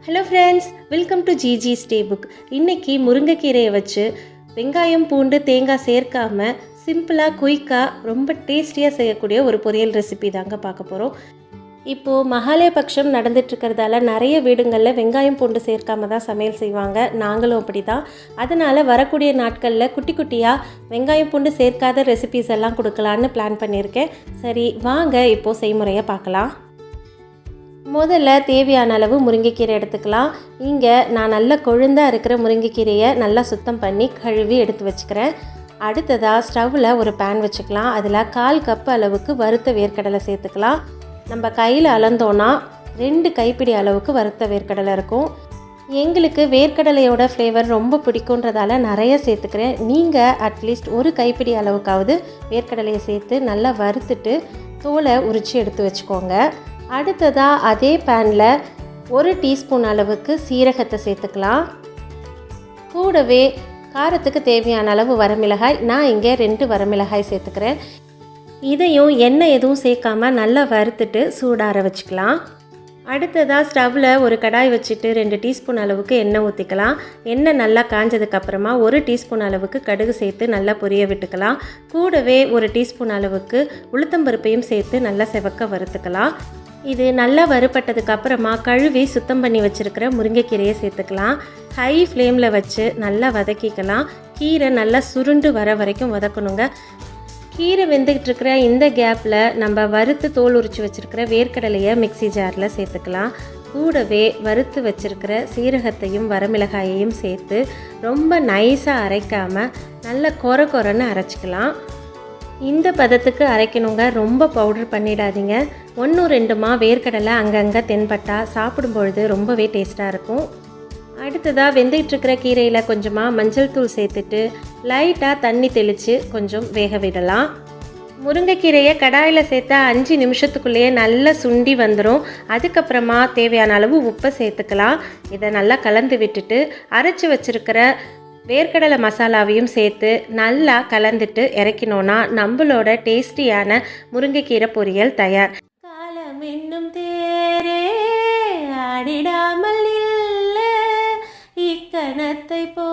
Hello friends, welcome to JiJisdaybook. இன்றைக்கி முருங்கைக்கீரையை வச்சு வெங்காயம் பூண்டு தேங்காய் சேர்க்காமல் சிம்பிளாக குயிக்காக ரொம்ப டேஸ்டியாக செய்யக்கூடிய ஒரு பொரியல் ரெசிபி தாங்க பார்க்க போகிறோம். இப்போது மகாலயபக்ஷம் நடந்துட்டுருக்கிறதால நிறைய வீடுங்களில் வெங்காயம் பூண்டு சேர்க்காம தான் சமையல் செய்வாங்க. நாங்களும் அப்படி தான். அதனால் வரக்கூடிய நாட்களில் குட்டி குட்டியாக வெங்காயம் பூண்டு சேர்க்காத ரெசிபிஸ் எல்லாம் கொடுக்கலான்னு பிளான் பண்ணியிருக்கேன். சரி வாங்க இப்போது செய்முறையை பார்க்கலாம். முதல்ல தேவையான அளவு முருங்கைக்கீரை எடுத்துக்கலாம். இங்கே நான் நல்லா கொழுந்தாக இருக்கிற முருங்கைக்கீரையை நல்லா சுத்தம் பண்ணி கழுவி எடுத்து வச்சுக்கிறேன். அடுத்ததாக ஸ்டவ்வில் ஒரு பேன் வச்சுக்கலாம். அதில் 1/4 கப் அளவுக்கு வறுத்த வேர்க்கடலை சேர்த்துக்கலாம். நம்ம கையில் அளந்தோன்னா 2 கைப்பிடி அளவுக்கு வறுத்த வேர்க்கடலை இருக்கும். எங்களுக்கு வேர்க்கடலையோட ஃப்ளேவர் ரொம்ப பிடிக்குன்றதால நிறைய சேர்த்துக்கிறேன். நீங்கள் அட்லீஸ்ட் 1 கைப்பிடி அளவுக்காவது வேர்க்கடலையை சேர்த்து நல்லா வறுத்துட்டு தோலை உரித்து எடுத்து வச்சுக்கோங்க. அடுத்ததாக அதே பேனில் 1 டீஸ்பூன் அளவுக்கு சீரகத்தை சேர்த்துக்கலாம். கூடவே காரத்துக்கு தேவையான அளவு வரமிளகாய், நான் இங்கே 2 வரமிளகாய் சேர்த்துக்கிறேன். இதையும் எண்ணெய் எதுவும் சேர்க்காமல் நல்லா வறுத்துட்டு சூடார வச்சுக்கலாம். அடுத்ததாக ஸ்டவ்வில் ஒரு கடாய் வச்சுட்டு 2 டீஸ்பூன் அளவுக்கு எண்ணெய் ஊற்றிக்கலாம். எண்ணெய் நல்லா காஞ்சதுக்கப்புறமா 1 டீஸ்பூன் அளவுக்கு கடுகு சேர்த்து நல்லா பொரிய விட்டுக்கலாம். கூடவே 1 டீஸ்பூன் அளவுக்கு உளுத்தம்பருப்பையும் சேர்த்து நல்லா செவக்க வறுத்துக்கலாம். இது நல்லா வறுபட்டதுக்கப்புறமா கழுவி சுத்தம் பண்ணி வச்சுருக்கிற முருங்கைக்கீரையை சேர்த்துக்கலாம். ஹை ஃப்ளேமில் வச்சு நல்லா வதக்கிக்கலாம். கீரை நல்லா சுருண்டு வர வரைக்கும் வதக்கணுங்க. கீரை வெந்துக்கிட்டு இருக்கிற இந்த கேப்பில் நம்ம வறுத்து தோல் உரித்து வச்சுருக்கிற வேர்க்கடலையை மிக்ஸி ஜாரில் சேர்த்துக்கலாம். கூடவே வறுத்து வச்சுருக்கிற சீரகத்தையும் வரமிளகாயையும் சேர்த்து ரொம்ப நைஸாக அரைக்காமல் நல்லா கொரன்னு அரைச்சிக்கலாம். இந்த பதத்துக்கு அரைக்கணுங்க, ரொம்ப பவுடர் பண்ணிடாதீங்க. 1-2 வேர்க்கடலை அங்கங்கே தென்பட்டால் சாப்பிடும்பொழுது ரொம்பவே டேஸ்ட்டாக இருக்கும். அடுத்ததாக வெந்துகிட்ருக்கிற கீரையில் கொஞ்சமாக மஞ்சள் தூள் சேர்த்துட்டு லைட்டாக தண்ணி தெளித்து கொஞ்சம் வேக விடலாம். முருங்கைக்கீரையை கடாயில் சேர்த்தா 5 நிமிஷத்துக்குள்ளேயே நல்லா சுண்டி வந்துடும். அதுக்கப்புறமா தேவையான அளவு உப்பை சேர்த்துக்கலாம். இதை நல்லா கலந்து விட்டுட்டு அரைச்சி வச்சுருக்கிற வேர்க்கடலை மசாலாவையும் சேர்த்து நல்லா கலந்துட்டு இறக்கினோன்னா நம்மளோட டேஸ்டியான முருங்கைக்கீரை பொரியல் தயார். காலம் என்னும் தேரே ஆடிடாமல் இல்லை, இக்கணத்தை போ